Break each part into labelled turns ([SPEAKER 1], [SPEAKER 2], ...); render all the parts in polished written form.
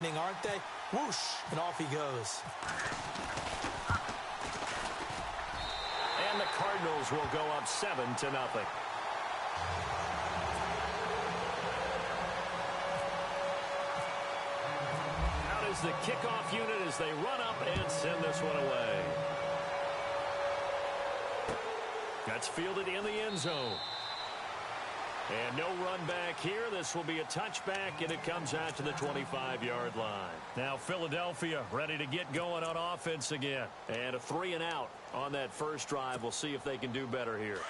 [SPEAKER 1] threatening, aren't they? Whoosh, and off he goes.
[SPEAKER 2] And the Cardinals will go up 7-0. Out is the kickoff unit as they run up and send this one away. That's fielded in the end zone. And no run back here. This will be a touchback, and it comes out to the 25-yard line. Now Philadelphia ready to get going on offense again. And a 3-and-out on that first drive. We'll see if they can do better here.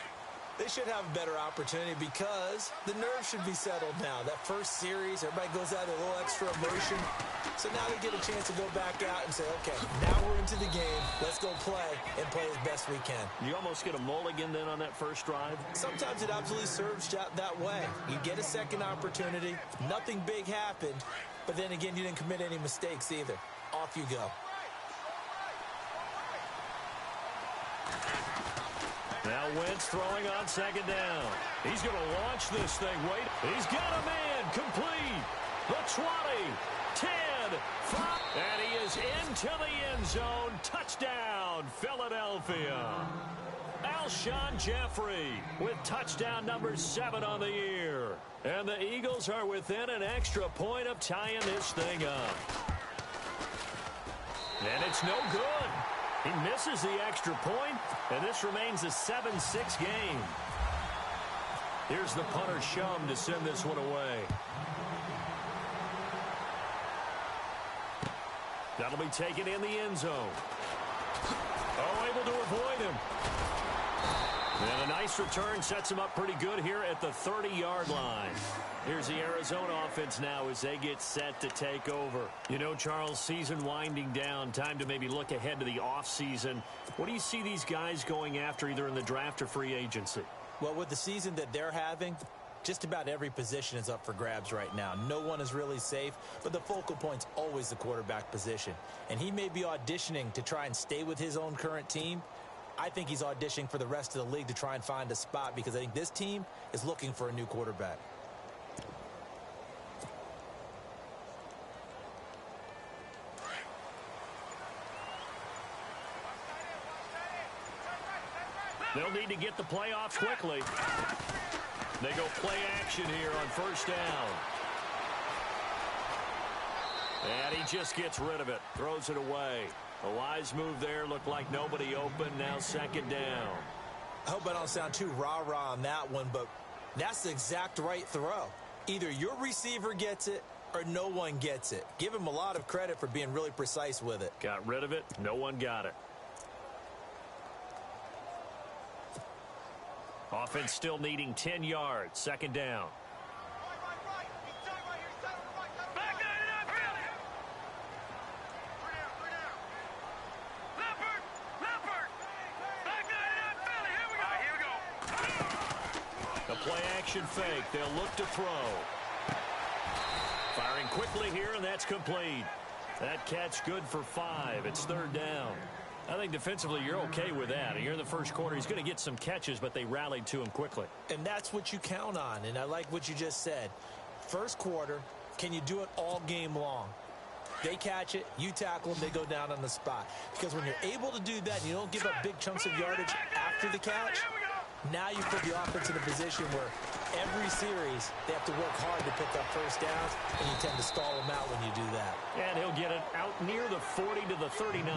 [SPEAKER 1] They should have a better opportunity because the nerves should be settled now. That first series, everybody goes out with a little extra emotion. So now they get a chance to go back out and say, okay, now we're into the game. Let's go play and play as best we can.
[SPEAKER 2] You almost get a mulligan then on that first drive?
[SPEAKER 1] Sometimes it absolutely serves that way. You get a second opportunity. Nothing big happened. But then again, you didn't commit any mistakes either. Off you go.
[SPEAKER 2] Now Wentz throwing on second down. He's going to launch this thing. Wait, he's got a man complete. The 20, 10, 5, and he is into the end zone. Touchdown, Philadelphia. Alshon Jeffrey with touchdown number 7 on the year. And the Eagles are within an extra point of tying this thing up. And it's no good. He misses the extra point, and this remains a 7-6 game. Here's the punter Shum to send this one away. That'll be taken in the end zone. Oh, able to avoid him. And a nice return sets him up pretty good here at the 30-yard line. Here's the Arizona offense now as they get set to take over. You know, Charles, season winding down, time to maybe look ahead to the offseason. What do you see these guys going after either in the draft or free agency?
[SPEAKER 1] Well, with the season that they're having, just about every position is up for grabs right now. No one is really safe, but the focal point's always the quarterback position. And he may be auditioning to try and stay with his own current team. I think he's auditioning for the rest of the league to try and find a spot because I think this team is looking for a new quarterback.
[SPEAKER 2] They'll need to get the playoffs quickly. They go play action here on first down. And he just gets rid of it. Throws it away. A wise move there. Looked like nobody open. Now second down.
[SPEAKER 1] I hope I don't sound too rah-rah on that one, but that's the exact right throw. Either your receiver gets it or no one gets it. Give him a lot of credit for being really precise with it.
[SPEAKER 2] Got rid of it. No one got it. Offense still needing 10 yards. Second down. The play action fake. They'll look to throw. Firing quickly here, and that's complete. That catch good for 5. It's third down. I think defensively you're okay with that. Here in the first quarter, he's going to get some catches, but they rallied to him quickly.
[SPEAKER 1] And that's what you count on, and I like what you just said. First quarter, can you do it all game long? They catch it, you tackle them, they go down on the spot. Because when you're able to do that and you don't give up big chunks of yardage after the catch, now you put the offense in a position where every series they have to work hard to pick up first downs, and you tend to stall them out when you do that.
[SPEAKER 2] And he'll get it out near the 40 to the 39.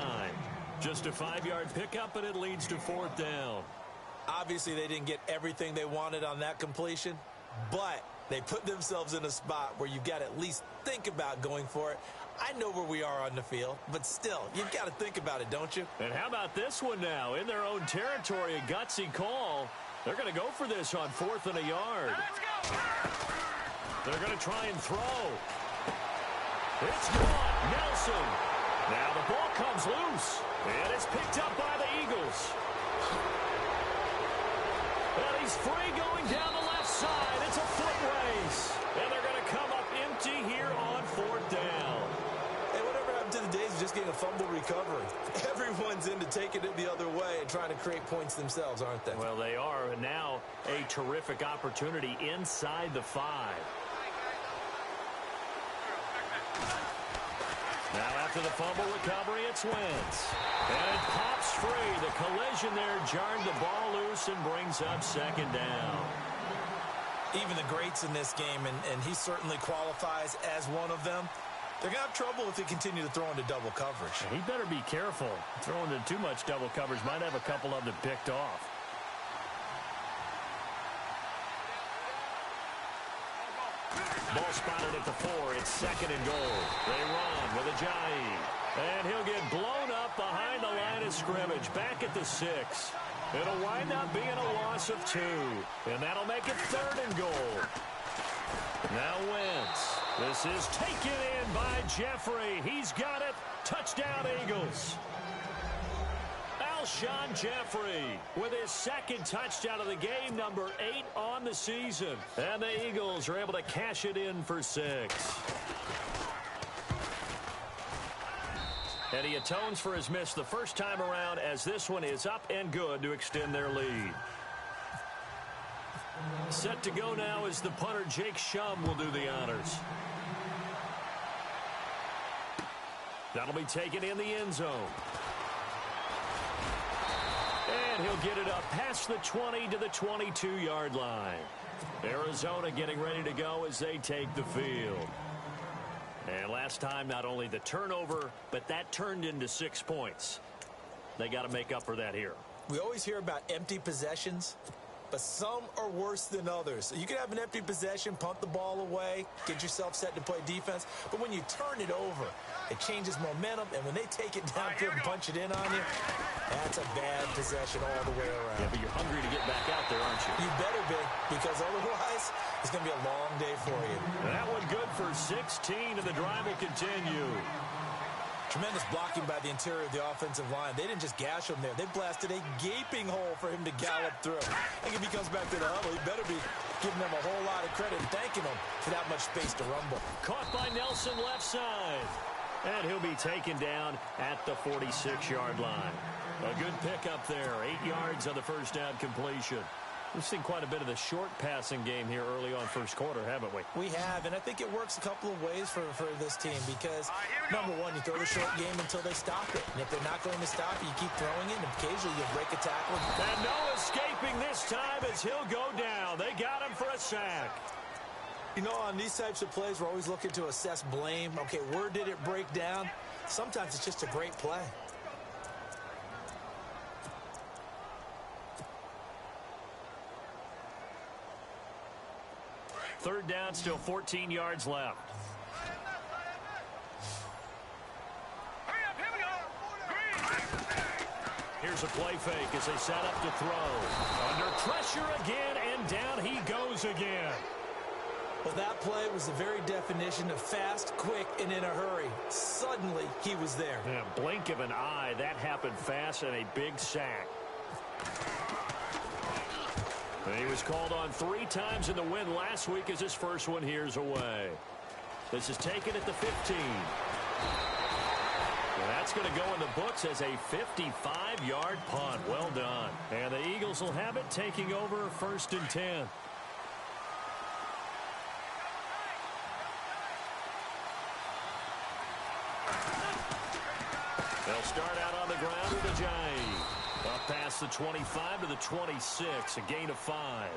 [SPEAKER 2] Just a 5-yard pickup, and it leads to fourth down.
[SPEAKER 1] Obviously, they didn't get everything they wanted on that completion, but they put themselves in a spot where you've got to at least think about going for it. I know where we are on the field, but still, you've got to think about it, don't you?
[SPEAKER 2] And how about this one now? In their own territory, a gutsy call. They're going to go for this on 4th and a yard. They're going to try and throw. It's gone. Nelson. Now the ball comes loose, and it's picked up by the Eagles. And he's free going down the left side. It's a foot race. And they're going to come up empty here on 4th down.
[SPEAKER 1] Hey, whatever happened to the days of just getting a fumble recovery? Everyone's into taking it the other way and trying to create points themselves, aren't they?
[SPEAKER 2] Well, they are, and now a terrific opportunity inside the 5. Now after the fumble recovery, it's Wentz. And it pops free. The collision there jarred the ball loose and brings up second down.
[SPEAKER 1] Even the greats in this game, and he certainly qualifies as one of them, they're going to have trouble if they continue to throw into double coverage.
[SPEAKER 2] He better be careful. Throwing into too much double coverage might have a couple of them picked off. Ball spotted at the 4. It's second and goal. They run with Ajayi. And he'll get blown up behind the line of scrimmage. Back at the 6. It'll wind up being a loss of 2. And that'll make it third and goal. Now Wentz. This is taken in by Jeffrey. He's got it. Touchdown, Eagles. Alshon Jeffrey with his second touchdown of the game, number 8 on the season. And the Eagles are able to cash it in for 6. And he atones for his miss the first time around, as this one is up and good to extend their lead. Set to go now is the punter, Jake Shum, will do the honors. That'll be taken in the end zone. And he'll get it up past the 20 to the 22-yard line. Arizona getting ready to go as they take the field. And last time, not only the turnover, but that turned into 6 points. They got to make up for that here.
[SPEAKER 1] We always hear about empty possessions, but some are worse than others. You can have an empty possession, punt the ball away, get yourself set to play defense, but when you turn it over, it changes momentum, and when they take it downfield and punch it in on you, that's a bad possession all the way around.
[SPEAKER 2] Yeah, but you're hungry to get back out there, aren't you?
[SPEAKER 1] You better be, because otherwise, it's going to be a long day for you.
[SPEAKER 2] That one good for 16, and the drive will continue.
[SPEAKER 1] Tremendous blocking by the interior of the offensive line. They didn't just gash him there. They blasted a gaping hole for him to gallop through. I think if he comes back to the huddle, he better be giving them a whole lot of credit and thanking them for that much space to rumble.
[SPEAKER 2] Caught by Nelson left side. And he'll be taken down at the 46-yard line. A good pickup there. 8 yards on the first down completion. We've seen quite a bit of the short passing game here early on first quarter, haven't we?
[SPEAKER 1] We have, and I think it works a couple of ways for this team because, number one, you throw the short game until they stop it. And if they're not going to stop it, you keep throwing it, and occasionally you'll break a tackle.
[SPEAKER 2] And no escaping this time as he'll go down. They got him for a sack.
[SPEAKER 1] You know, on these types of plays, we're always looking to assess blame. Okay, where did it break down? Sometimes it's just a great play.
[SPEAKER 2] Third down, still 14 yards left. Here's a play fake as they set up to throw. Under pressure again, and down he goes again.
[SPEAKER 1] Well, that play was the very definition of fast, quick, and in a hurry. Suddenly, he was there.
[SPEAKER 2] In a blink of an eye, that happened fast, and a big sack. And he was called on 3 times in the win last week as his first one here's away. This is taken at the 15. And that's going to go in the books as a 55-yard punt. Well done. And the Eagles will have it, taking over 1st and 10. They'll start out on the ground with Ajayi. Up past the 25 to the 26, a gain of 5.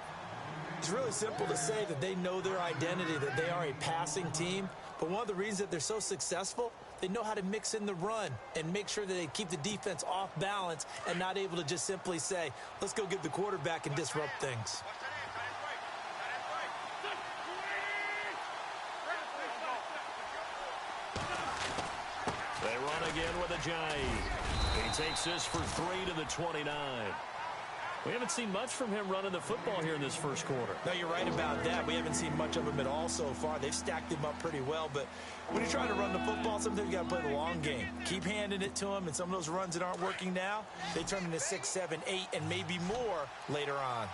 [SPEAKER 1] It's really simple to say that they know their identity, that they are a passing team. But one of the reasons that they're so successful, they know how to mix in the run and make sure that they keep the defense off balance and not able to just simply say, let's go get the quarterback and disrupt things.
[SPEAKER 2] They run again with Ajayi. He takes this for 3 to the 29. We haven't seen much from him running the football here in this first quarter.
[SPEAKER 1] No, you're right about that. We haven't seen much of him at all so far. They've stacked him up pretty well, but when you're trying to run the football, sometimes you got to play the long game. Keep handing it to him, and some of those runs that aren't working now, they turn into 6, 7, 8, and maybe more later on.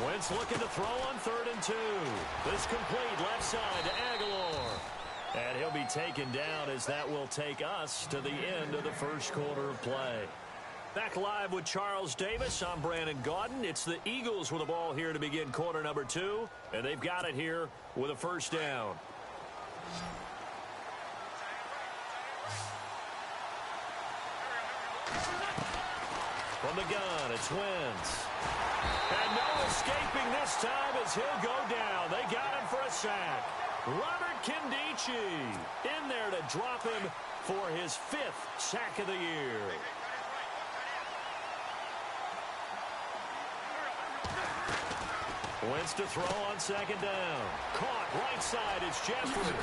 [SPEAKER 2] Wentz looking to throw on 3rd and 2. This complete left side to Aguilar. And he'll be taken down as that will take us to the end of the first quarter of play. Back live with Charles Davis. I'm Brandon Gaudin. It's the Eagles with the ball here to begin quarter number 2. And they've got it here with a first down. From the gun, it's Wentz. And no escaping this time as he'll go down. They got him for a sack. Robert Kindici in there to drop him for his 5th sack of the year. Wentz to throw on second down. Caught right side. It's Jeffrey.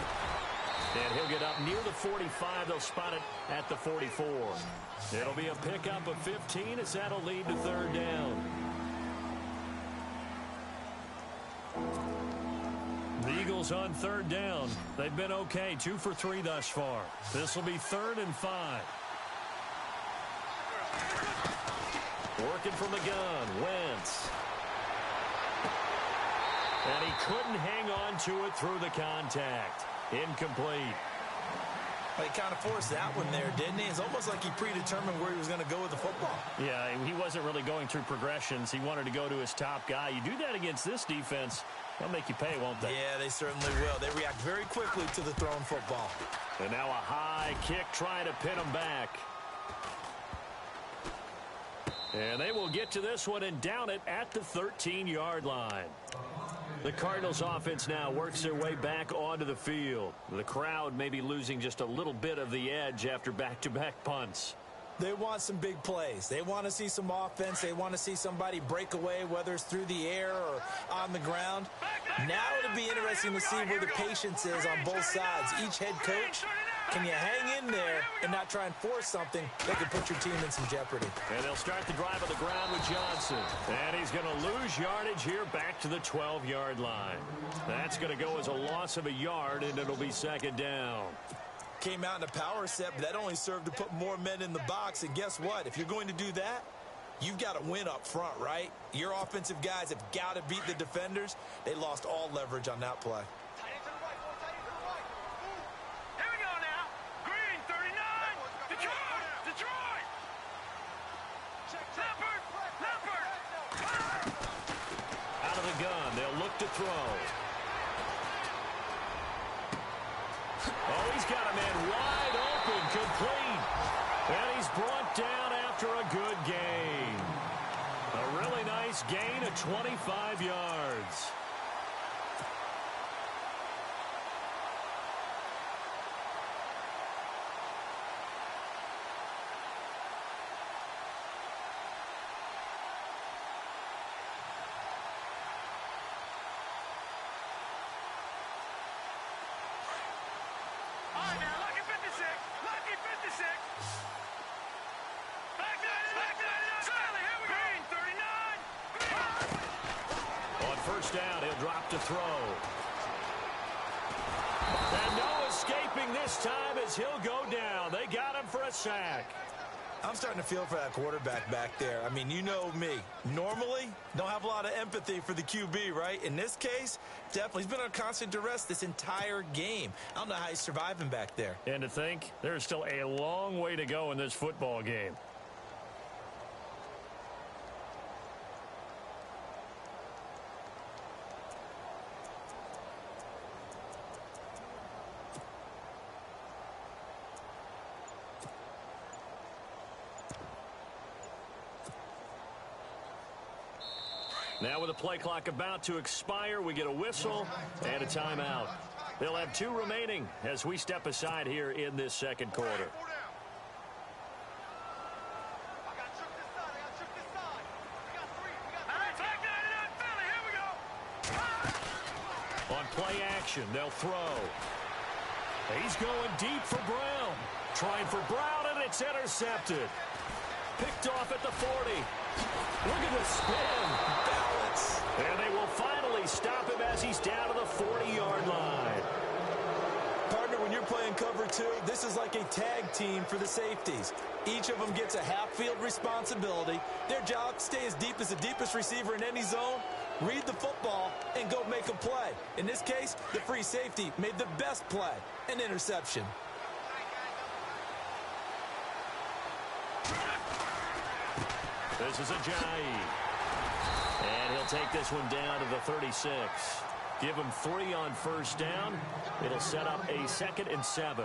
[SPEAKER 2] And he'll get up near the 45. They'll spot it at the 44. It'll be a pickup of 15 as that'll lead to third down. The Eagles on third down. They've been okay. 2 for 3 thus far. This will be 3rd and 5. Working from the gun. Wentz. And he couldn't hang on to it through the contact. Incomplete.
[SPEAKER 1] Well, he kind of forced that one there, didn't he? It's almost like he predetermined where he was going to go with the football.
[SPEAKER 3] Yeah, he wasn't really going through progressions. He wanted to go to his top guy. You do that against this defense, they'll make you pay, won't they?
[SPEAKER 1] Yeah, they certainly will. They react very quickly to the thrown football.
[SPEAKER 2] And now a high kick trying to pin him back. And they will get to this one and down it at the 13-yard line. The Cardinals offense now works their way back onto the field. The crowd may be losing just a little bit of the edge after back-to-back punts.
[SPEAKER 1] They want some big plays. They want to see some offense. They want to see somebody break away, whether it's through the air or on the ground. Now it'll be interesting to see where the patience is on both sides. Each head coach, can you hang in there and not try and force something that could put your team in some jeopardy?
[SPEAKER 2] And they'll start the drive on the ground with Johnson. And he's going to lose yardage here back to the 12-yard line. That's going to go as a loss of a yard, and it'll be second down.
[SPEAKER 1] Came out in a power set, but that only served to put more men in the box. And guess what? If you're going to do that, you've got to win up front, right? Your offensive guys have got to beat the defenders. They lost all leverage on that play.
[SPEAKER 2] To throw. Oh, he's got a man wide open, complete. And he's brought down after a good gain. A really nice gain of 25 yards. First down, he'll drop to throw. And no escaping this time as he'll go down. They got him for a sack.
[SPEAKER 1] I'm starting to feel for that quarterback back there. I mean, you know me. Normally, don't have a lot of empathy for the QB, right? In this case, definitely. He's been on constant duress this entire game. I don't know how he's surviving back there.
[SPEAKER 3] And to think, there's still a long way to go in this football game.
[SPEAKER 2] Now with the play clock about to expire, we get a whistle and a timeout. They'll have 2 remaining as we step aside here in this second quarter. On play action, they'll throw. He's going deep for Brown. Trying for Brown, and it's intercepted. Picked off at the 40. Look at the spin. Balance. And they will finally stop him as he's down to the 40-yard line.
[SPEAKER 1] Partner, when you're playing cover 2, this is like a tag team for the safeties. Each of them gets a half-field responsibility. Their job, stay as deep as the deepest receiver in any zone, read the football, and go make a play. In this case, the free safety made the best play, an interception.
[SPEAKER 2] This is Ajayi. And he'll take this one down to the 36. Give him 3 on first down. It'll set up a 2nd and 7.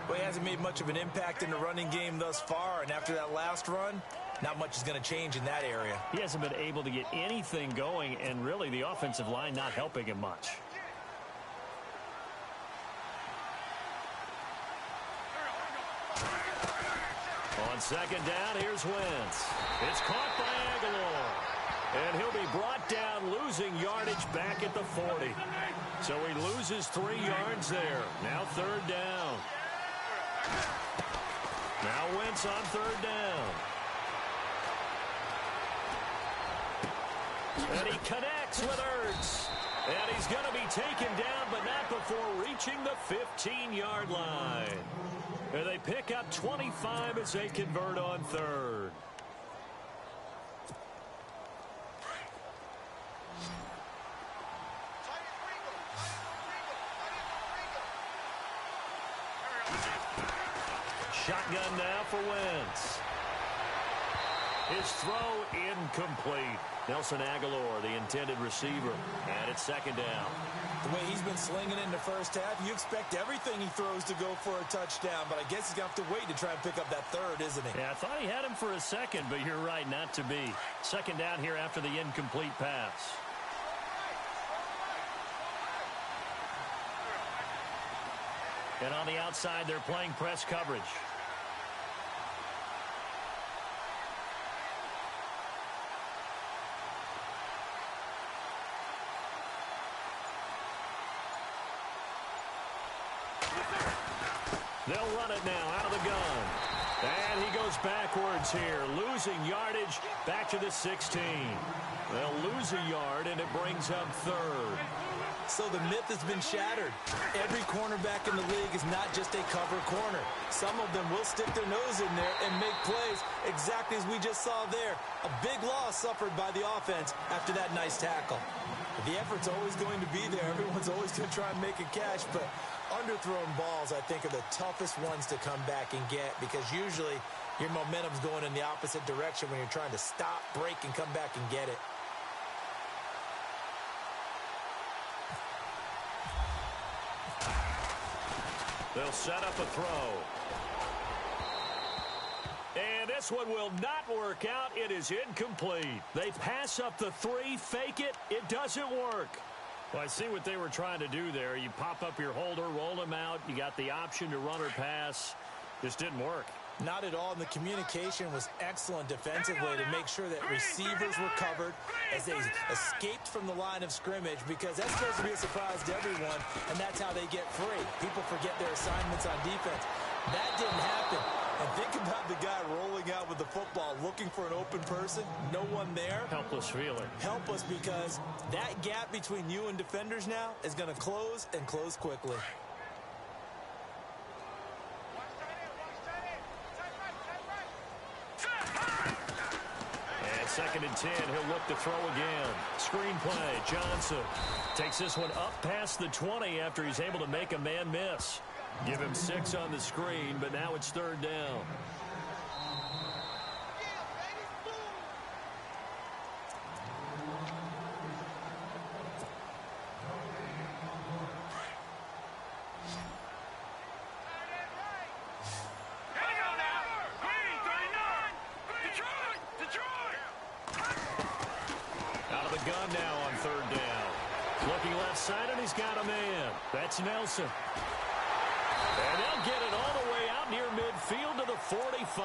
[SPEAKER 1] Well, he hasn't made much of an impact in the running game thus far, and after that last run, not much is going to change in that area.
[SPEAKER 3] He hasn't been able to get anything going, and really the offensive line not helping him much. On second down, here's Wentz. It's caught by Aguilar. And he'll be brought down, losing yardage back at the 40. So he loses 3 yards there. Now 3rd down. Now Wentz on 3rd down. And he connects with Ertz. And he's going to be taken down, but not before reaching the 15-yard line. And they pick up 25 as they convert on 3rd. Shotgun now for Wentz. His throw incomplete. Nelson Aguilar, the intended receiver. And it's 2nd down.
[SPEAKER 1] The way he's been slinging in the first half, you expect everything he throws to go for a touchdown, but I guess he's going to have to wait to try and pick up that 3rd, isn't he?
[SPEAKER 3] Yeah, I thought he had him for a second, but you're right, not to be. 2nd down here after the incomplete pass. And on the outside, they're playing press coverage. They'll run it now out of the gun. And he goes backwards here, losing yardage back to the 16. They'll lose a yard, and it brings up 3rd.
[SPEAKER 1] So the myth has been shattered. Every cornerback in the league is not just a cover corner. Some of them will stick their nose in there and make plays exactly as we just saw there. A big loss suffered by the offense after that nice tackle. The effort's always going to be there. Everyone's always going to try and make a catch, but underthrown balls, I think, are the toughest ones to come back and get because usually your momentum's going in the opposite direction when you're trying to stop, break, and come back and get it.
[SPEAKER 2] They'll set up a throw. And this one will not work out. It is incomplete. They pass up the 3, fake it. It doesn't work.
[SPEAKER 3] Well, I see what they were trying to do there. You pop up your holder, roll him out. You got the option to run or pass. Just didn't work.
[SPEAKER 1] Not at all, and the communication was excellent defensively to make sure that receivers were covered as they escaped from the line of scrimmage because that's supposed to be a surprise to everyone, and that's how they get free. People forget their assignments on defense. That didn't happen. And think about the guy rolling out with the football, looking for an open person, no one there.
[SPEAKER 3] Helpless feeling.
[SPEAKER 1] Helpless because that gap between you and defenders now is going to close and close quickly.
[SPEAKER 3] And 2nd and 10, he'll look to throw again. Screen play, Johnson takes this one up past the 20 after he's able to make a man miss. Give him 6 on the screen, but now it's 3rd down. Out of the gun now on 3rd down. Looking left side, and he's got a man. That's Nelson. And they'll get it all the way out near midfield to the 45.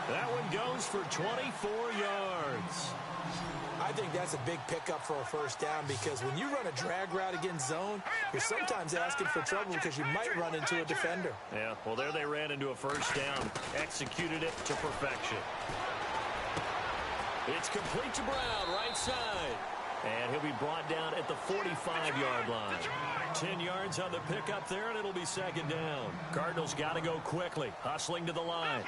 [SPEAKER 3] That one goes for 24 yards.
[SPEAKER 1] I think that's a big pickup for a first down because when you run a drag route against zone, you're sometimes asking for trouble because you might run into a defender.
[SPEAKER 3] Yeah, well, there they ran into a first down. Executed it to perfection.
[SPEAKER 2] It's complete to Brown, right side.
[SPEAKER 3] And he'll be brought down at the 45-yard line.
[SPEAKER 2] 10 yards on the pickup there, and it'll be 2nd down.
[SPEAKER 3] Cardinals got to go quickly, hustling to the line.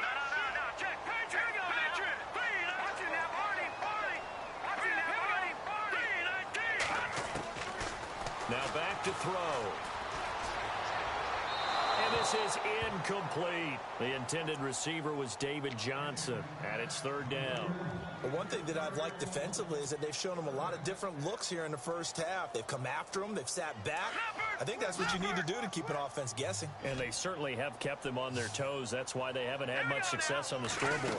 [SPEAKER 3] Now back to throw. And
[SPEAKER 2] And this is incomplete. The intended receiver was David Johnson, and it's third down.
[SPEAKER 1] But one thing that I've liked defensively is that they've shown him a lot of different looks here in the first half. They've come after him. They've sat back. I think that's what you need to do to keep an offense guessing.
[SPEAKER 2] And they certainly have kept them on their toes. That's why they haven't had much success on the scoreboard.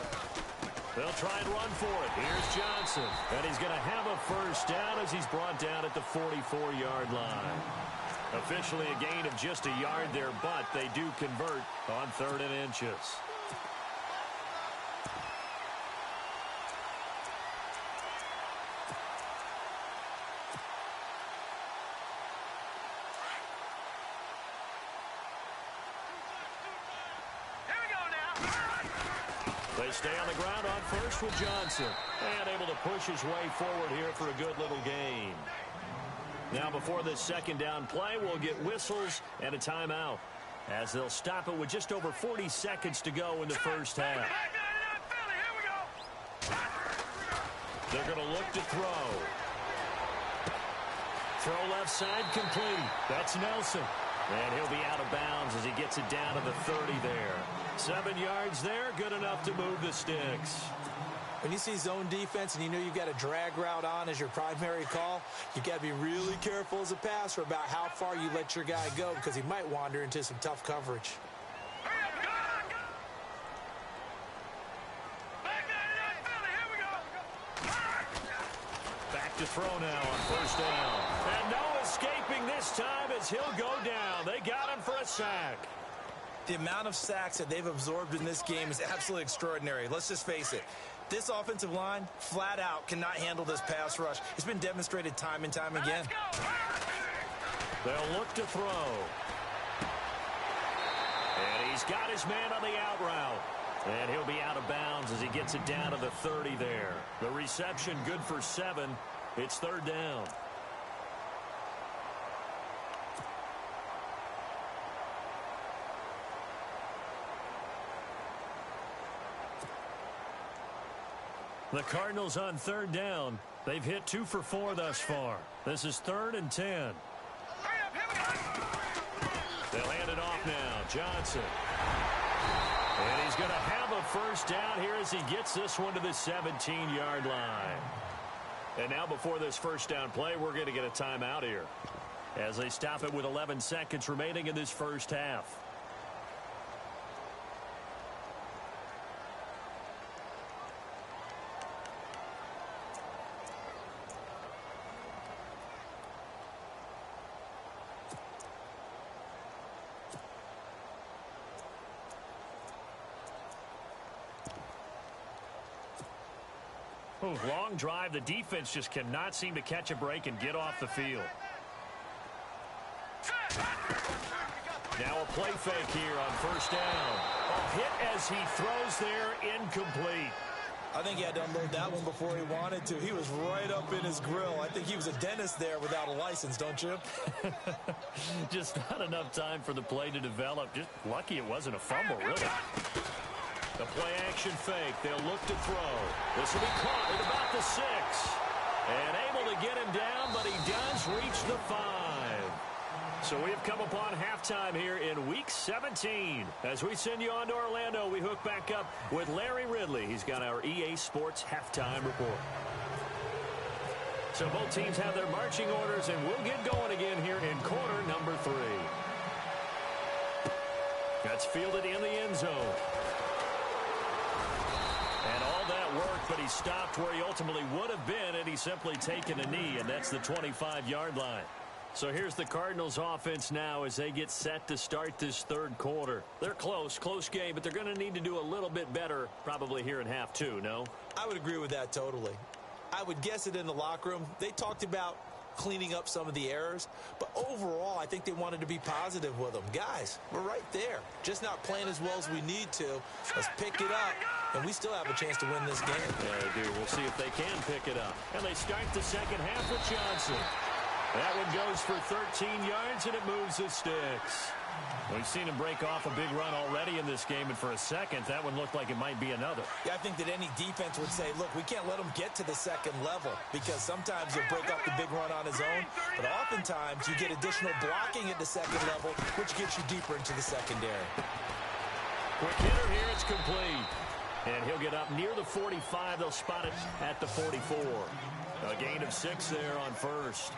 [SPEAKER 2] They'll try and run for it. Here's Johnson. And he's going to have a first down as he's brought down at the 44-yard line. Officially a gain of just a yard there, but they do convert on 3rd and inches. They stay on the ground on first with Johnson. And able to push his way forward here for a good little gain. Now before this second down play, we'll get whistles and a timeout, as they'll stop it with just over 40 seconds to go in the first half. They're going to look to throw. Throw left side complete. That's Nelson. And he'll be out of bounds as he gets it down to the 30 there. 7 yards there, good enough to move the sticks.
[SPEAKER 1] When you see zone defense and you know you've got a drag route on as your primary call, you've got to be really careful as a passer about how far you let your guy go, because he might wander into some tough coverage.
[SPEAKER 2] Back to throw now on first down. And no escaping this time as he'll go down. They got him for a sack.
[SPEAKER 1] The amount of sacks that they've absorbed in this game is absolutely extraordinary. Let's just face it. This offensive line, flat out, cannot handle this pass rush. It's been demonstrated time and time again.
[SPEAKER 2] They'll look to throw. And he's got his man on the out route. And he'll be out of bounds as he gets it down to the 30 there. The reception good for 7. It's third down. The Cardinals on third down. They've hit 2 for 4 thus far. This is 3rd and 10. They'll hand it off now. Johnson. And he's going to have a first down here as he gets this one to the 17-yard line. And now before this first down play, we're going to get a timeout here, as they stop it with 11 seconds remaining in this first half. Oh, long drive. The defense just cannot seem to catch a break and get off the field. Now a play fake here on first down. A hit as he throws there, incomplete.
[SPEAKER 1] I think he had to unload that one before he wanted to. He was right up in his grill. I think he was a dentist there without a license, don't you?
[SPEAKER 2] Just not enough time for the play to develop. Just lucky it wasn't a fumble, really. The play action fake. They'll look to throw. This will be caught at about the 6. And able to get him down, but he does reach the 5. So we have come upon halftime here in Week 17. As we send you on to Orlando, we hook back up with Larry Ridley. He's got our EA Sports halftime report. So both teams have their marching orders, and we'll get going again here in quarter number 3. That's fielded in the end zone. And all that work, but he stopped where he ultimately would have been had he simply taken a knee, and that's the 25-yard line. So here's the Cardinals offense now as they get set to start this third quarter. They're close game, but they're going to need to do a little bit better probably here in half 2, no?
[SPEAKER 1] I would agree with that totally. I would guess it in the locker room. They talked about cleaning up some of the errors, but overall I think they wanted to be positive with them. Guys, we're right there. Just not playing as well as we need to. Let's pick it up, and we still have a chance to win this game.
[SPEAKER 2] Yeah, they do. We'll see if they can pick it up. And they start the second half with Johnson. That one goes for 13 yards, and it moves the sticks. We've seen him break off a big run already in this game, and for a second, that one looked like it might be another.
[SPEAKER 1] Yeah, I think that any defense would say, look, we can't let him get to the second level because sometimes he'll break off the big run on his own, but oftentimes you get additional blocking at the second level, which gets you deeper into the secondary.
[SPEAKER 2] Quick hitter here, it's complete. And he'll get up near the 45. They'll spot it at the 44. A gain of 6 there on first.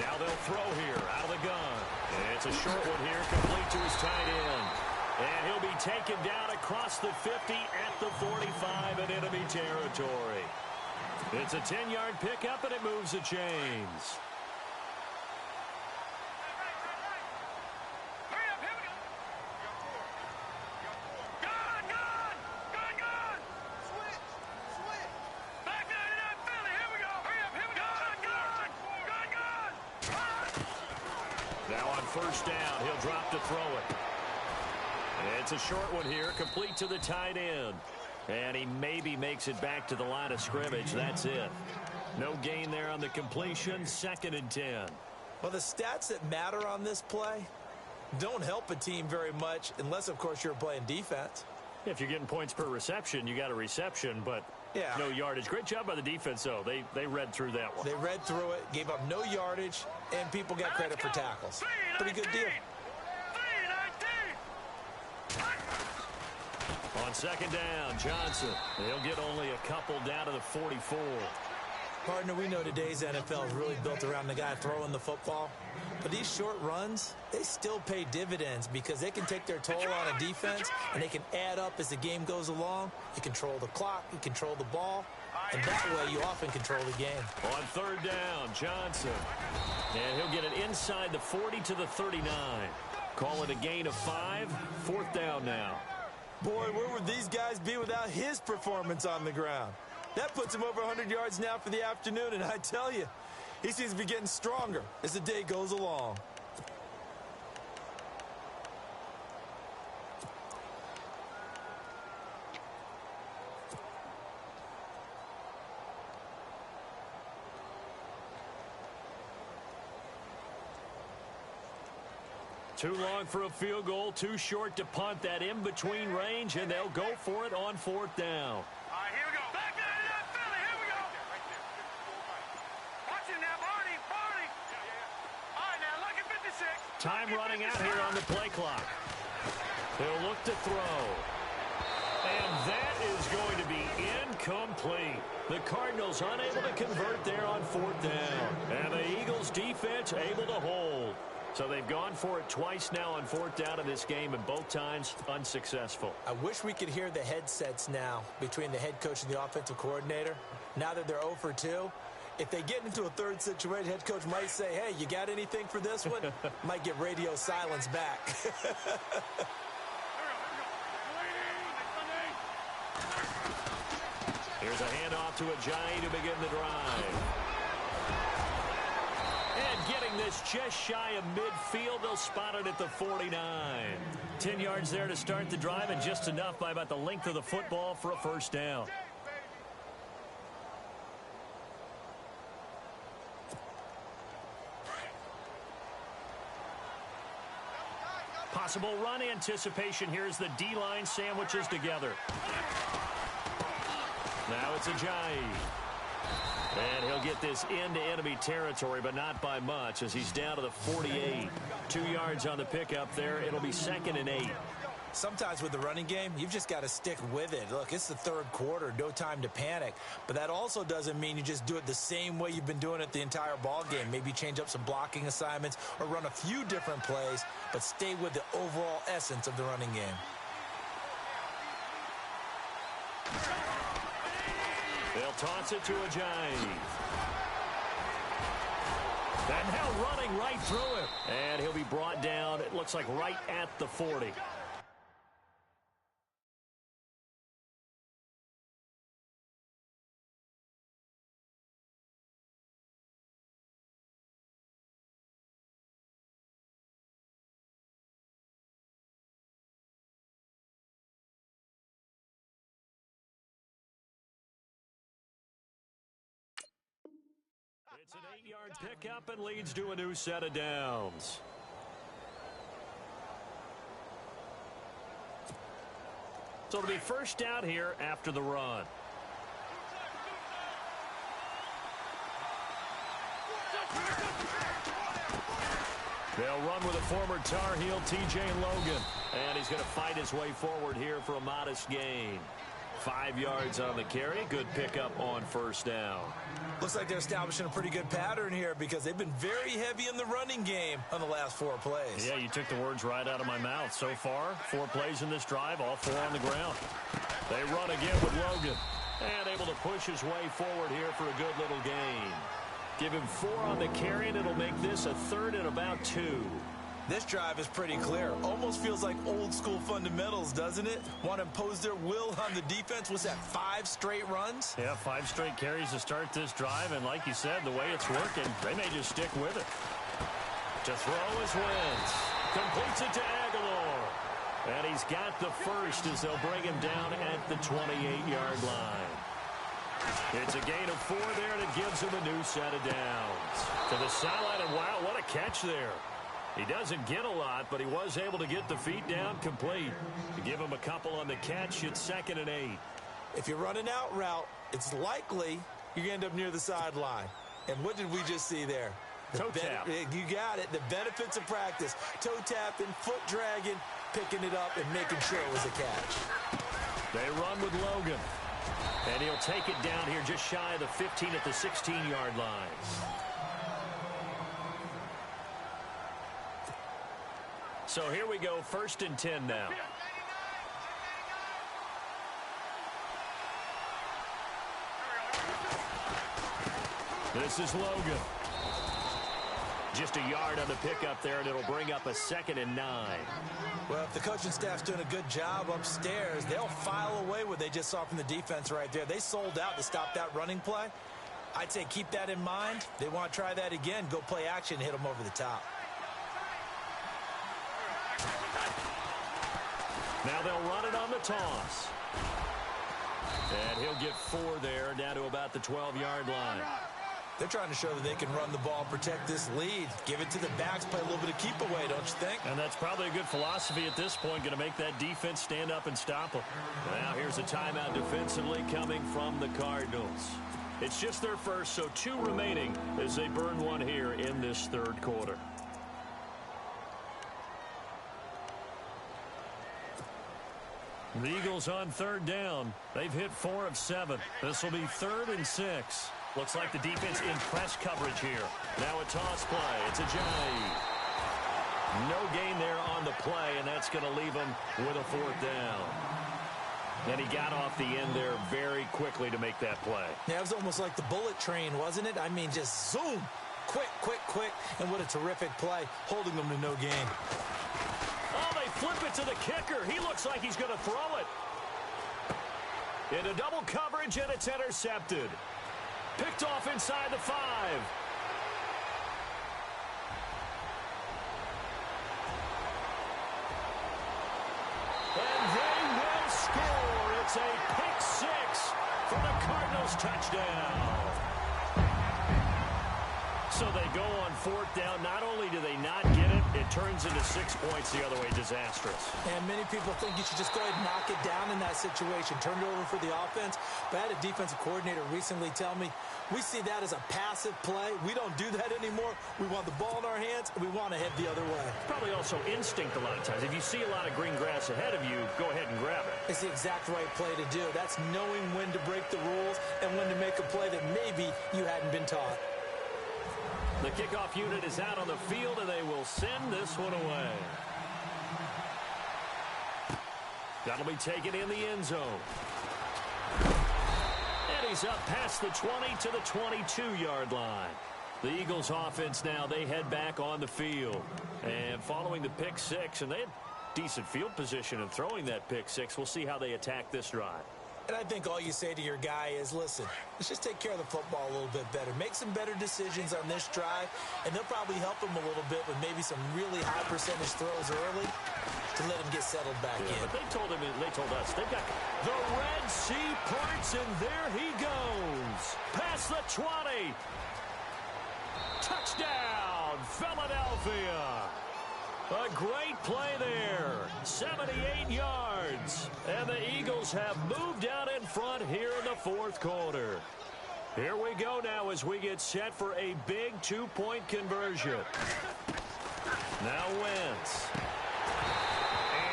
[SPEAKER 2] Now they'll throw here out of the gun. And it's a short one here, complete to his tight end. And he'll be taken down across the 50 at the 45 in enemy territory. It's a 10-yard pickup, and it moves the chains. Now on first down, he'll drop to throw it. It's a short one here, complete to the tight end. And he maybe makes it back to the line of scrimmage. That's it. No gain there on the completion, 2nd and 10.
[SPEAKER 1] Well, the stats that matter on this play don't help a team very much unless, of course, you're playing defense.
[SPEAKER 2] If you're getting points per reception, you got a reception, but
[SPEAKER 1] yeah,
[SPEAKER 2] no yardage. Great job by the defense, though. They read through that one.
[SPEAKER 1] They read through it, gave up no yardage, and people got credit for tackles. Pretty good deal.
[SPEAKER 2] On 2nd down, Johnson. He'll get only a couple down to the 44.
[SPEAKER 1] Partner, we know today's NFL is really built around the guy throwing the football. But these short runs, they still pay dividends because they can take their toll on a defense, and they can add up as the game goes along. You control the clock, you control the ball, and that way you often control the game.
[SPEAKER 2] On 3rd down, Johnson. And he'll get it inside the 40 to the 39. Call it a gain of 5. 4th down now.
[SPEAKER 1] Boy, where would these guys be without his performance on the ground? That puts him over 100 yards now for the afternoon, and I tell you, he seems to be getting stronger as the day goes along.
[SPEAKER 2] Too long for a field goal, too short to punt. That in-between range, and they'll go for it on 4th down.
[SPEAKER 4] All right, here we go. Back down it up, Philly. Here we go. Watch it now, Barney. All right, now, look at 56.
[SPEAKER 2] Time running out here on the play clock. He'll look to throw. And that is going to be incomplete. The Cardinals unable to convert there on 4th down. And the Eagles defense able to hold. So they've gone for it twice now on 4th down in this game, and both times unsuccessful.
[SPEAKER 1] I wish we could hear the headsets now between the head coach and the offensive coordinator. Now that they're 0 for 2, if they get into a third situation, head coach might say, hey, you got anything for this one? Might get radio silence back.
[SPEAKER 2] Here's a handoff to Ajayi to begin the drive. And getting this just shy of midfield, they'll spot it at the 49. 10 yards there to start the drive, and just enough by about the length of the football for a first down. Possible run anticipation here as the D-line sandwiches together. Now it's Ajayi. And he'll get this into enemy territory, but not by much as he's down to the 48. 2 yards on the pickup there. It'll be 2nd and 8.
[SPEAKER 1] Sometimes with the running game, you've just got to stick with it. Look, it's the 3rd quarter, no time to panic. But that also doesn't mean you just do it the same way you've been doing it the entire ball game. Maybe change up some blocking assignments or run a few different plays, but stay with the overall essence of the running game.
[SPEAKER 2] They'll toss it to Ajayi. And now running right through him. And he'll be brought down, it looks like right at the 40. It's an 8-yard pickup and leads to a new set of downs. So it'll be first down here after the run. They'll run with a former Tar Heel, T.J. Logan. And he's going to fight his way forward here for a modest gain. 5 yards on the carry. Good pickup on first down.
[SPEAKER 1] Looks like they're establishing a pretty good pattern here because they've been very heavy in the running game on the last 4 plays.
[SPEAKER 2] Yeah, you took the words right out of my mouth. So far, 4 plays in this drive, all 4 on the ground. They run again with Logan. And able to push his way forward here for a good little gain. Give him 4 on the carry, and it'll make this a 3rd and about 2.
[SPEAKER 1] This drive is pretty clear. Almost feels like old school fundamentals, doesn't it? Want to impose their will on the defense. Was that 5 straight runs?
[SPEAKER 2] Yeah, 5 straight carries to start this drive, and like you said, the way it's working, they may just stick with it. To throw is Wentz. Completes it to Aguilar. And he's got the first as they'll bring him down at the 28-yard line. It's a gain of 4 there, and it gives him a new set of downs. To the sideline, and wow, what a catch there. He doesn't get a lot, but he was able to get the feet down complete. To give him a couple on the catch, it's 2nd and 8.
[SPEAKER 1] If you're running out route, it's likely you're going to end up near the sideline. And what did we just see there?
[SPEAKER 2] Toe tap.
[SPEAKER 1] You got it. The benefits of practice. Toe tapping, foot dragging, picking it up, and making sure it was a catch.
[SPEAKER 2] They run with Logan. And he'll take it down here just shy of the 15 at the 16-yard line. So here we go, 1st and 10 now. This is Logan. Just a yard on the pickup there, and it'll bring up a 2nd and 9.
[SPEAKER 1] Well, if the coaching staff's doing a good job upstairs, they'll file away what they just saw from the defense right there. They sold out to stop that running play. I'd say keep that in mind. They want to try that again. Go play action and hit them over the top.
[SPEAKER 2] Now they'll run it on the toss. And he'll get 4 there, down to about the 12-yard line.
[SPEAKER 1] They're trying to show that they can run the ball and protect this lead. Give it to the backs, play a little bit of keep away, don't you think?
[SPEAKER 2] And that's probably a good philosophy at this point, going to make that defense stand up and stop them. Now here's a timeout defensively coming from the Cardinals. It's just their first, so 2 remaining as they burn 1 here in this 3rd quarter. The Eagles on 3rd down. They've hit 4 of 7. This will be 3rd and 6. Looks like the defense in press coverage here. Now a toss play. It's a Ajayi. No gain there on the play, and that's going to leave him with a 4th down. And he got off the end there very quickly to make that play.
[SPEAKER 1] Yeah, it was almost like the bullet train, wasn't it? I mean, just zoom. Quick, quick, quick. And what a terrific play, holding them to no gain.
[SPEAKER 2] Oh, they flip it to the kicker. He looks like he's going to throw it. Into double coverage, and it's intercepted. Picked off inside the 5. And they will score. It's a pick 6 for the Cardinals touchdown. So they go on 4th down. Not only do they not get it, it turns into 6 points the other way. Disastrous.
[SPEAKER 1] And many people think you should just go ahead and knock it down in that situation. Turn it over for the offense. But I had a defensive coordinator recently tell me, we see that as a passive play. We don't do that anymore. We want the ball in our hands, and we want to head the other way.
[SPEAKER 2] Probably also instinct a lot of times. If you see a lot of green grass ahead of you, go ahead and grab it.
[SPEAKER 1] It's the exact right play to do. That's knowing when to break the rules and when to make a play that maybe you hadn't been taught.
[SPEAKER 2] The kickoff unit is out on the field, and they will send this one away. That'll be taken in the end zone. And he's up past the 20 to the 22-yard line. The Eagles offense now, they head back on the field. And following the pick 6, and they had decent field position in throwing that pick 6. We'll see how they attack this drive.
[SPEAKER 1] And I think all you say to your guy is, listen, let's just take care of the football a little bit better. Make some better decisions on this drive, and they'll probably help him a little bit with maybe some really high percentage throws early to let him get settled back in.
[SPEAKER 2] But they told us, they've got the Red Sea parts, and there he goes. Past the 20. Philadelphia. A great play there. 78 yards. And the Eagles have moved out in front here in the fourth quarter. Here we go now as we get set for a big two-point conversion. Now Wentz.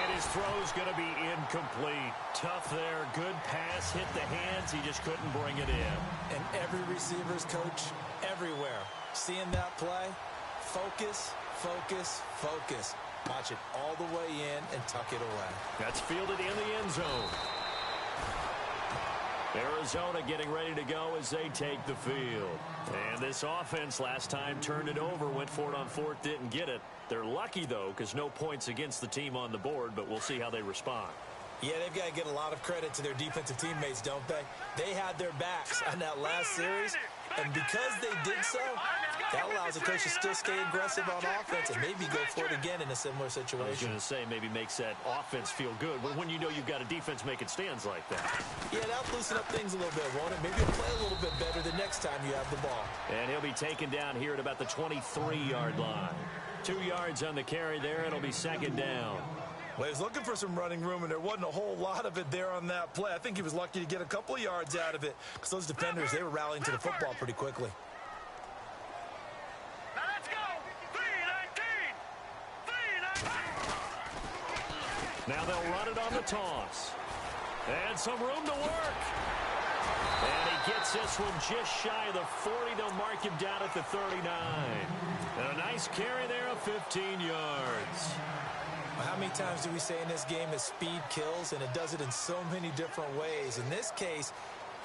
[SPEAKER 2] And his throw's going to be incomplete. Tough there. Good pass. Hit the hands. He just couldn't bring it in.
[SPEAKER 1] And every receiver's coach everywhere. Seeing that play, focus, focus, focus. Watch it all the way in and tuck it away.
[SPEAKER 2] That's fielded in the end zone. Arizona getting ready to go as they take the field. And this offense last time turned it over, went for it on fourth, didn't get it. They're lucky, though, because no points against the team on the board, but we'll see how they respond.
[SPEAKER 1] Yeah, they've got to get a lot of credit to their defensive teammates, don't they? They had their backs on that last series, and because they did so, that allows the coach to still stay aggressive on offense and maybe go for it again in a similar situation.
[SPEAKER 2] I was going to say maybe makes that offense feel good, but when you know you've got a defense making stands like that.
[SPEAKER 1] Yeah, that'll loosen up things a little bit, won't it? Maybe you'll play a little bit better the next time you have the ball.
[SPEAKER 2] And he'll be taken down here at about the 23-yard line. 2 yards on the carry there. It'll be second down.
[SPEAKER 1] Well, he was looking for some running room, and there wasn't a whole lot of it there on that play. I think he was lucky to get a couple of yards out of it because those defenders, they were rallying to the football pretty quickly.
[SPEAKER 4] Now let's go. 3-19.
[SPEAKER 2] Now they'll run it on the toss. And some room to work. And he gets this one just shy of the 40. They'll mark him down at the 39. And a nice carry there of 15 yards.
[SPEAKER 1] How many times do we say in this game that speed kills, and it does it in so many different ways? In this case,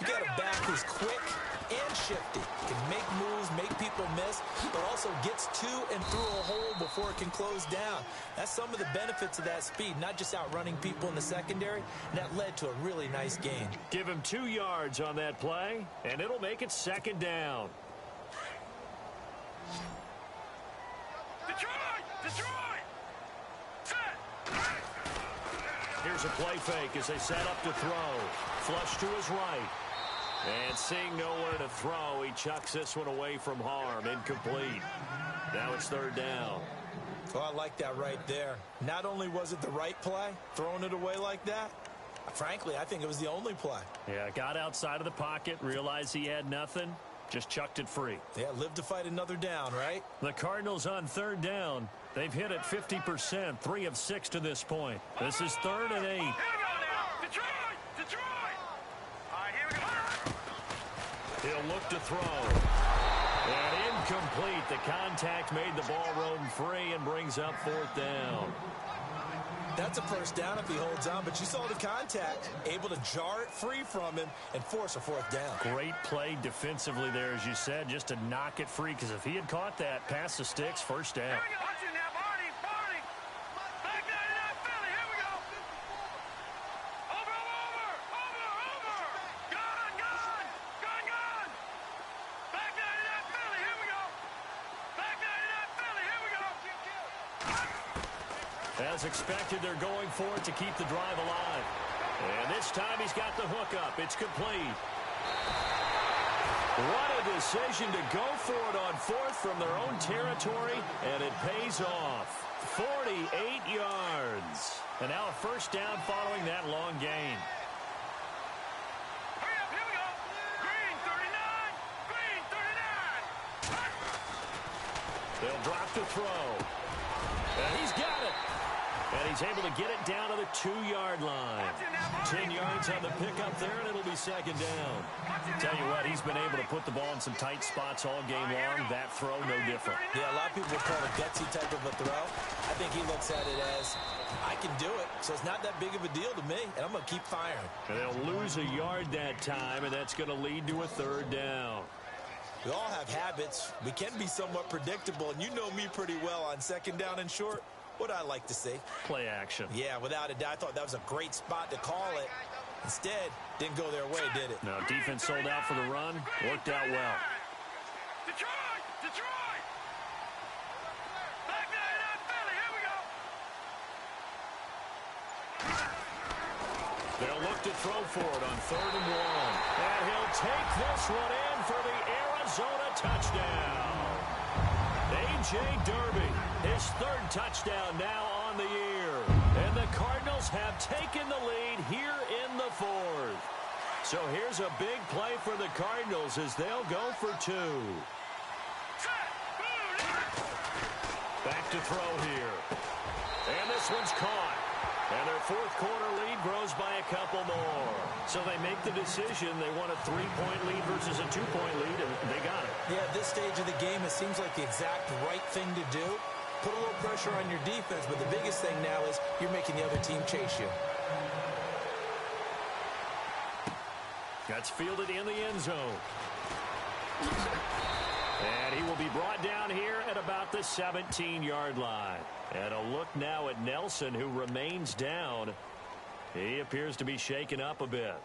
[SPEAKER 1] you got a back who's quick and shifty, can make moves, make people miss, but also gets to and through a hole before it can close down. That's some of the benefits of that speed, not just outrunning people in the secondary, and that led to a really nice gain.
[SPEAKER 2] Give him 2 yards on that play, and it'll make it second down.
[SPEAKER 4] Detroit!
[SPEAKER 2] Here's a play fake as they set up to throw. Flush to his right. And seeing nowhere to throw, he chucks this one away from harm. Incomplete. Now it's third down.
[SPEAKER 1] Oh, I like that right there. Not only was it the right play, throwing it away like that, frankly, I think it was the only play.
[SPEAKER 2] Yeah, got outside of the pocket, realized he had nothing, just chucked it free.
[SPEAKER 1] Yeah, live to fight another down, right?
[SPEAKER 2] The Cardinals on third down. They've hit it 50%, 3 of 6 to this point. This is 3rd and 8.
[SPEAKER 4] Here we go now. Detroit! All right, here we go.
[SPEAKER 2] He'll look to throw. And incomplete. The contact made the ball roam free and brings up 4th down.
[SPEAKER 1] That's a first down if he holds on, but you saw the contact, able to jar it free from him and force a 4th down.
[SPEAKER 2] Great play defensively there, as you said, just to knock it free, because if he had caught that, past the sticks, first down.
[SPEAKER 4] Here we go. Watch it now, Barney. Back there to that Philly. Here we go. Over. Gone. Back there to that Philly. Here we go.
[SPEAKER 2] As expected, they're going for it to keep the drive alive. And this time he's got the hook up. It's complete. What a decision to go for it on 4th from their own territory, and it pays off. 48 yards. And now a first down following that long gain.
[SPEAKER 4] Hurry up, here we go. Green 39.
[SPEAKER 2] They'll drop to throw. And he's got it. And he's able to get it down to the 2-yard line. 10 yards on the pickup there, and it'll be second down. Tell you what, he's been able to put the ball in some tight spots all game long. That throw, no different.
[SPEAKER 1] Yeah, a lot of people would call it a gutsy type of a throw. I think he looks at it as, I can do it, so it's not that big of a deal to me, and I'm going to keep firing.
[SPEAKER 2] And they'll lose a yard that time, and that's going to lead to a 3rd down.
[SPEAKER 1] We all have habits. We can be somewhat predictable, and you know me pretty well on second down and short. What I like to see.
[SPEAKER 2] Play action.
[SPEAKER 1] Yeah, without a doubt. I thought that was a great spot to call it. Instead, didn't go their way, did it?
[SPEAKER 2] No, defense sold out for the run. Worked out well.
[SPEAKER 4] Detroit! Back there to that Philly. Here we go.
[SPEAKER 2] They'll look to throw for it on 3rd and 1. And he'll take this one in for the Arizona touchdown. A.J. A.J. Derby, his third touchdown now on the year. And the Cardinals have taken the lead here in the fourth. So here's a big play for the Cardinals as they'll go for two. Back to throw here. And this one's caught. And their fourth quarter lead grows by a couple more. So they make the decision. They want a 3-point lead versus a 2-point lead, and they got it.
[SPEAKER 1] Yeah, at this stage of the game, it seems like the exact right thing to do. Put a little pressure on your defense, but the biggest thing now is you're making the other team chase you.
[SPEAKER 2] That's fielded in the end zone. And he will be brought down here at about the 17-yard line. And a look now at Nelson, who remains down. He appears to be shaken up a bit.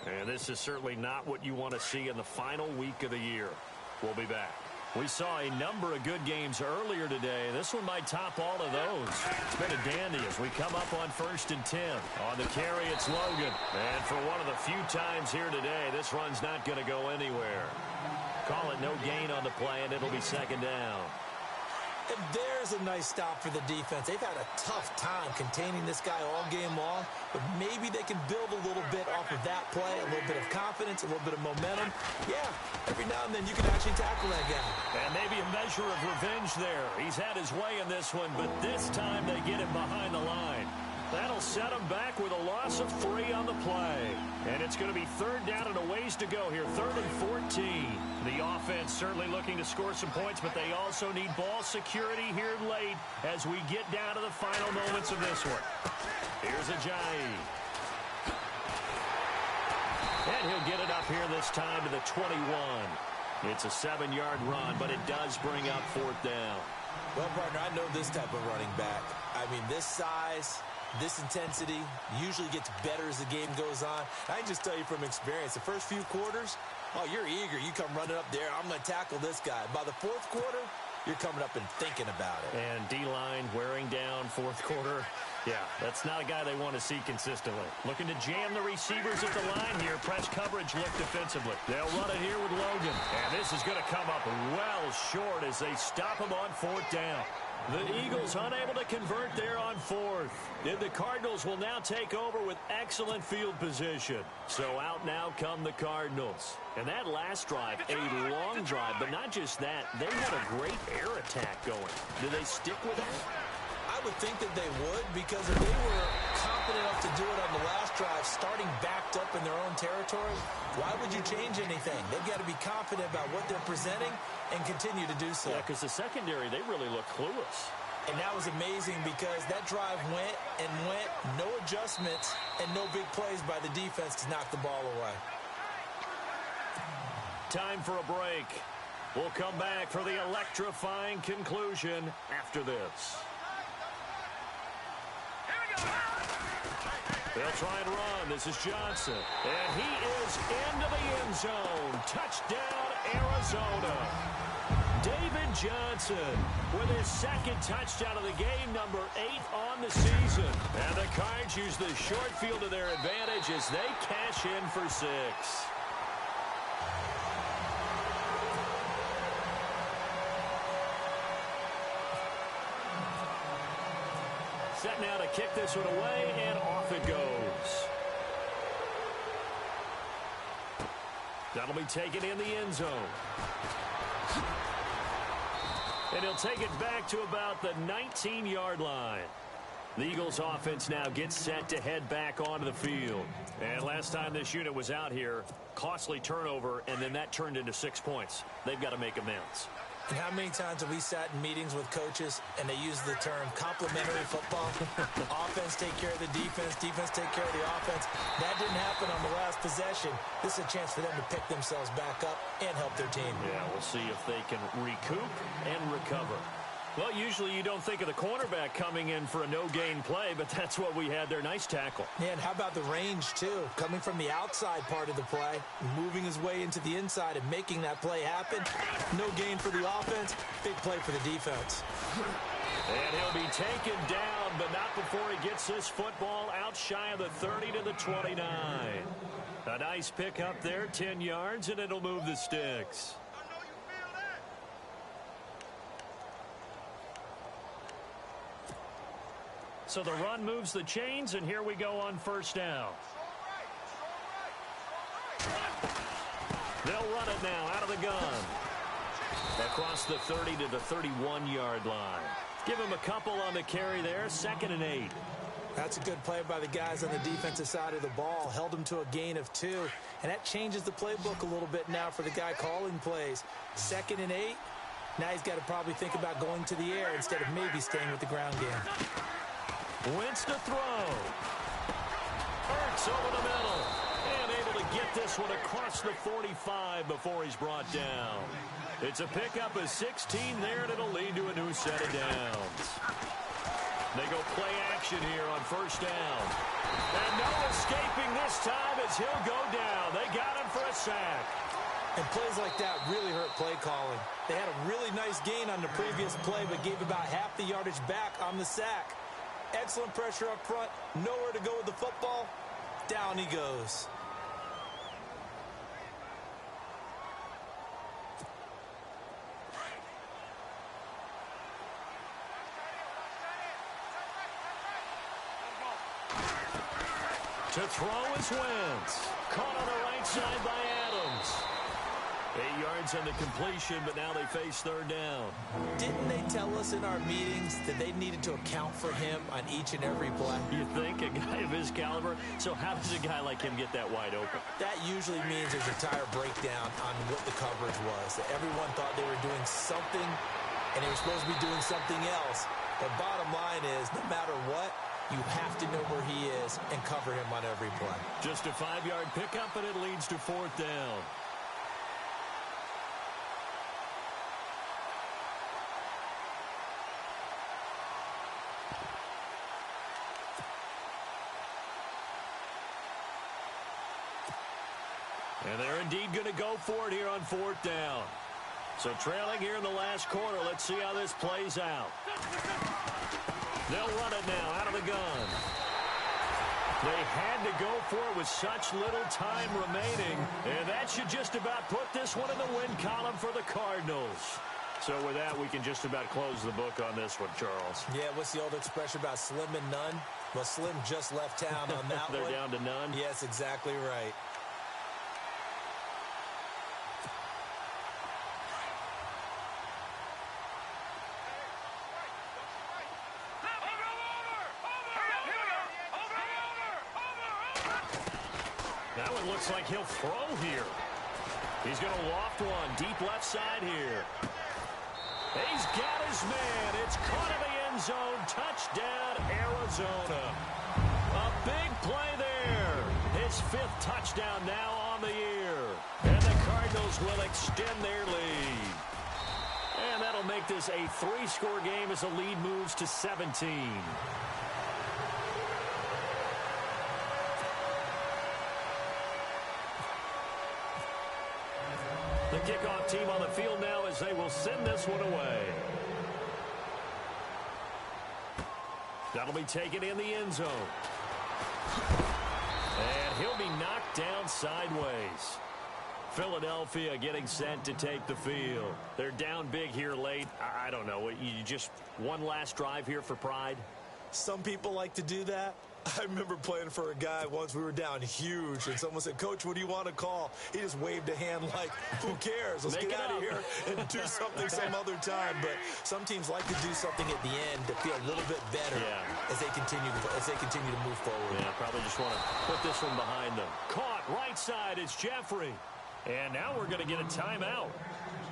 [SPEAKER 2] And this is certainly not what you want to see in the final week of the year. We'll be back. We saw a number of good games earlier today. This one might top all of those. It's been a dandy as we come up on 1st and 10. On the carry, it's Logan. And for one of the few times here today, this run's not going to go anywhere. Call it no gain on the play, and it'll be second down.
[SPEAKER 1] And there's a nice stop for the defense. They've had a tough time containing this guy all game long, but maybe they can build a little bit off of that play, a little bit of confidence, a little bit of momentum. Yeah, every now and then you can actually tackle that guy.
[SPEAKER 2] And maybe a measure of revenge there. He's had his way in this one, but this time they get him behind the line. That'll set him back with a loss of 3 on the play. And it's going to be third down and a ways to go here. 3rd and 14. The offense certainly looking to score some points, but they also need ball security here late as we get down to the final moments of this one. Here's Ajayi. And he'll get it up here this time to the 21. It's a 7-yard run, but it does bring up 4th down.
[SPEAKER 1] Well, partner, I know this type of running back. I mean, this size, this intensity usually gets better as the game goes on. I can just tell you from experience, the first few quarters, oh, you're eager. You come running up there. I'm going to tackle this guy. By the 4th quarter, you're coming up and thinking about it.
[SPEAKER 2] And D-line wearing down 4th quarter. Yeah, that's not a guy they want to see consistently. Looking to jam the receivers at the line here. Press coverage look defensively. They'll run it here with Logan. And this is going to come up well short as they stop him on 4th down. The Eagles unable to convert there on 4th. And the Cardinals will now take over with excellent field position. So out now come the Cardinals. And that last drive, a long drive, but not just that. They had a great air attack going. Do they stick with that?
[SPEAKER 1] I would think that they would, because if they were confident enough to do it on the last drive, starting backed up in their own territory, why would you change anything? They've got to be confident about what they're presenting and continue to do so.
[SPEAKER 2] Yeah, because the secondary, they really look clueless.
[SPEAKER 1] And that was amazing because that drive went and went, no adjustments and no big plays by the defense to knock the ball away.
[SPEAKER 2] Time for a break. We'll come back for the electrifying conclusion after this. They'll try and run. This is Johnson. And he is into the end zone. Touchdown, Arizona. David Johnson with his second touchdown of the game, number 8 on the season. And the Cards use the short field to their advantage as they cash in for 6. Set now to kick this one away, and off it goes. That'll be taken in the end zone. And he'll take it back to about the 19-yard line. The Eagles offense now gets set to head back onto the field. And last time this unit was out here, costly turnover, and then that turned into 6 points. They've got to make amends.
[SPEAKER 1] And how many times have we sat in meetings with coaches and they use the term complementary football? Offense take care of the defense, defense take care of the offense. That didn't happen on the last possession. This is a chance for them to pick themselves back up and help their team.
[SPEAKER 2] Yeah, we'll see if they can recoup and recover. Well, usually you don't think of the cornerback coming in for a no-gain play, but that's what we had there. Nice tackle.
[SPEAKER 1] Yeah, and how about the range, too? Coming from the outside part of the play, moving his way into the inside and making that play happen. No gain for the offense, big play for the defense.
[SPEAKER 2] And he'll be taken down, but not before he gets this football out shy of the 30 to the 29. A nice pick up there, 10 yards, and it'll move the sticks. So the run moves the chains, and here we go on first down. They'll run it now out of the gun. Across the 30 to the 31-yard line. Give him a couple on the carry there, 2nd and 8.
[SPEAKER 1] That's a good play by the guys on the defensive side of the ball. Held them to a gain of 2. And that changes the playbook a little bit now for the guy calling plays. 2nd and 8. Now he's got to probably think about going to the air instead of maybe staying with the ground game.
[SPEAKER 2] Wentz to throw. Hurts over the middle. And able to get this one across the 45 before he's brought down. It's a pickup of 16 there, and it'll lead to a new set of downs. They go play action here on first down. And no escaping this time as he'll go down. They got him for a sack.
[SPEAKER 1] And plays like that really hurt play calling. They had a really nice gain on the previous play, but gave about half the yardage back on the sack. Excellent pressure up front. Nowhere to go with the football. Down he goes.
[SPEAKER 2] To throw is Wentz. Caught on the right side by Adams. 8 yards on the completion, but now they face 3rd down.
[SPEAKER 1] Didn't they tell us in our meetings that they needed to account for him on each and every play?
[SPEAKER 2] You think? A guy of his caliber? So how does a guy like him get that wide open?
[SPEAKER 1] That usually means there's a tire breakdown on what the coverage was. That everyone thought they were doing something, and they were supposed to be doing something else. The bottom line is, no matter what, you have to know where he is and cover him on every play.
[SPEAKER 2] Just a 5-yard pickup, and it leads to 4th down. And they're indeed going to go for it here on 4th down. So trailing here in the last quarter, let's see how this plays out. They'll run it now out of the gun. They had to go for it with such little time remaining, and that should just about put this one in the win column for the Cardinals. So with that, we can just about close the book on this one, Charles.
[SPEAKER 1] Yeah, what's the old expression about slim and none? Well, Slim just left town on that
[SPEAKER 2] They're
[SPEAKER 1] one.
[SPEAKER 2] down to none?
[SPEAKER 1] Yes, exactly right.
[SPEAKER 2] That one looks like he'll throw here. He's going to loft one deep left side here. He's got his man. It's caught in the end zone. Touchdown, Arizona. A big play there. His 5th touchdown now on the year. And the Cardinals will extend their lead. And that'll make this a 3-score game as the lead moves to 17. The kickoff team on the field now as they will send this one away. That'll be taken in the end zone. And he'll be knocked down sideways. Philadelphia getting set to take the field. They're down big here late. I don't know. You just one last drive here for pride?
[SPEAKER 1] Some people like to do that. I remember playing for a guy once. We were down huge, and someone said, "Coach, what do you want to call?" He just waved a hand like, "Who cares? Let's get out of here and do something some other time." But some teams like to do something at the end to feel a little bit better as they continue to move forward.
[SPEAKER 2] Yeah, probably just want to put this one behind them. Caught right side. It's Jeffrey. And now we're going to get a timeout.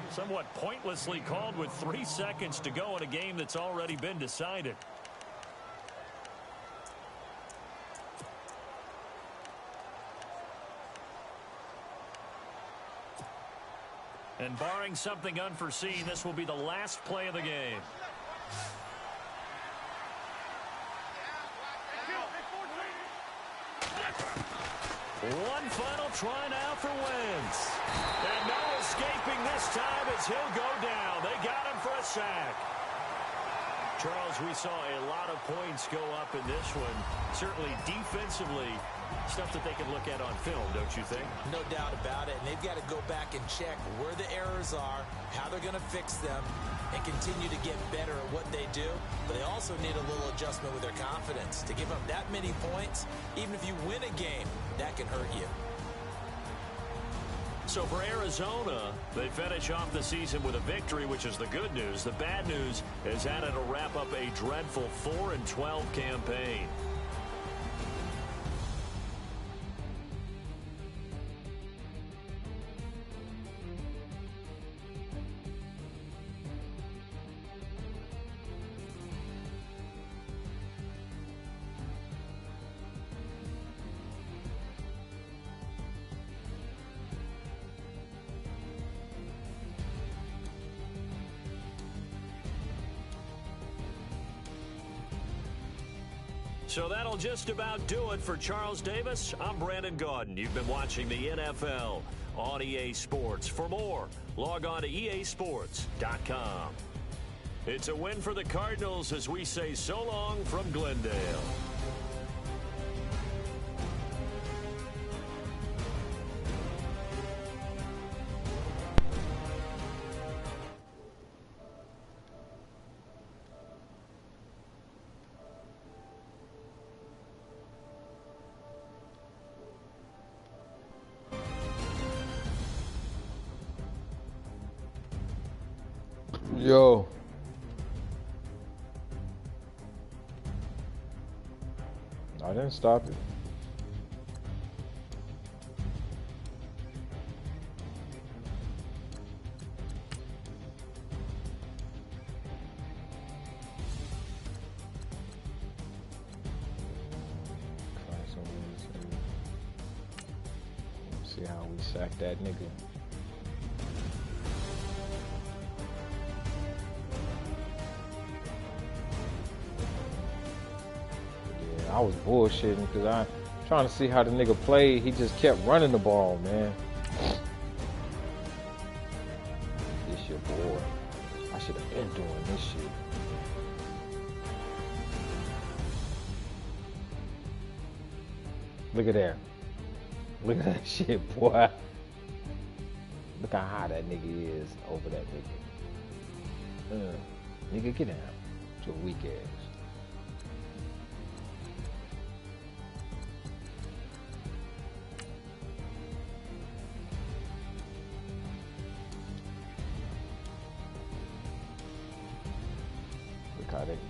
[SPEAKER 2] Somewhat pointlessly called with 3 seconds to go in a game that's already been decided. And barring something unforeseen, this will be the last play of the game. One final try now for Wentz. And no escaping this time as he'll go down. They got him for a sack. Charles, we saw a lot of points go up in this one. Certainly defensively, stuff that they can look at on film, don't you think?
[SPEAKER 1] No doubt about it. And they've got to go back and check where the errors are, how they're going to fix them, and continue to get better at what they do. But they also need a little adjustment with their confidence. To give up that many points, even if you win a game, that can hurt you.
[SPEAKER 2] So for Arizona, they finish off the season with a victory, which is the good news. The bad news is that it'll wrap up a dreadful 4-12 campaign. So that'll just about do it for Charles Davis. I'm Brandon Gaudin. You've been watching the NFL on EA Sports. For more, log on to easports.com. It's a win for the Cardinals as we say so long from Glendale.
[SPEAKER 5] Yo. I didn't stop it. See how we sack that nigga. I was bullshitting because I'm trying to see how the nigga played. He just kept running the ball, man. This your boy. I should have been doing this shit. Look at that. Look at that shit, boy. Look how high that nigga is over that nigga. Nigga, get down. To a weak ass.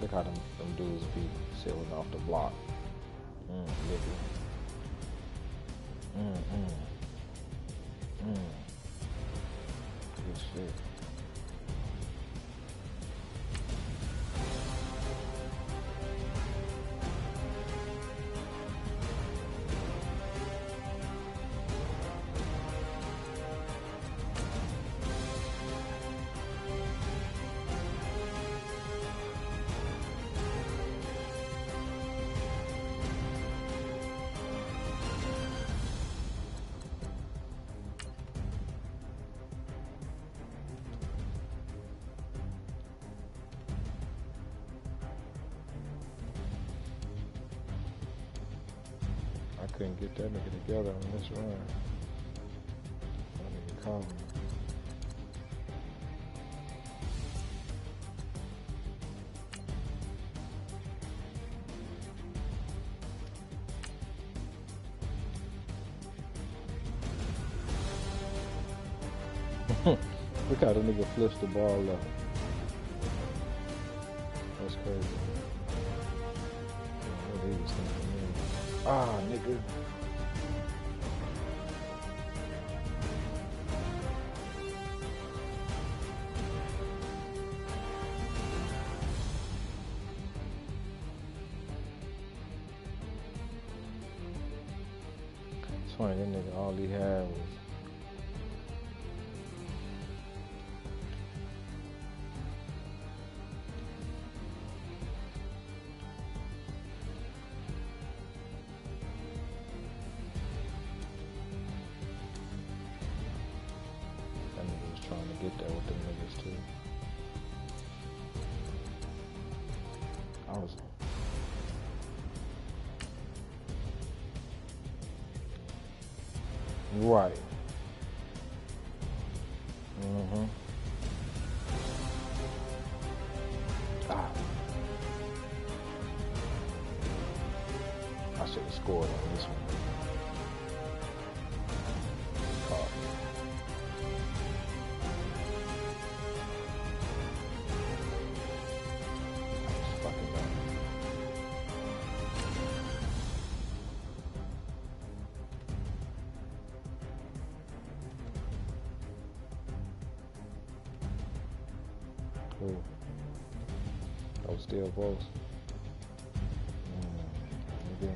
[SPEAKER 5] Look how them dudes be sailing off the block. Nigga. Good shit. Couldn't get that nigga together on this run. That nigga called me. Look how the nigga flips the ball up. That's crazy. What he was thinking. Ah, nigga. It's funny, that nigga, all he had was trying to get there with them niggas too. I was. Right. Mm-hmm. Ah. I should have scored on this one. Oh. I was fucking up. Cool. Oh, still close. Okay.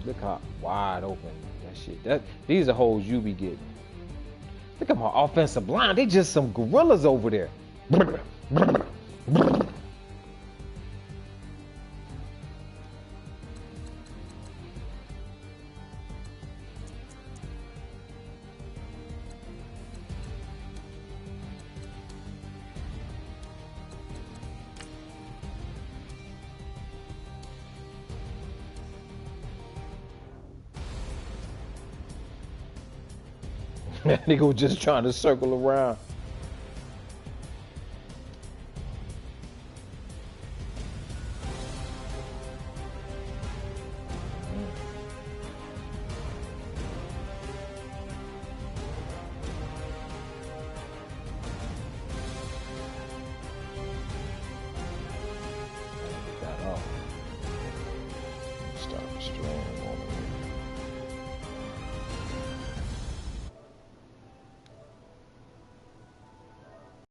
[SPEAKER 5] Look how wide open that shit. These are holes you be getting. Look at my offensive line. They just some gorillas over there. That nigga was just trying to circle around.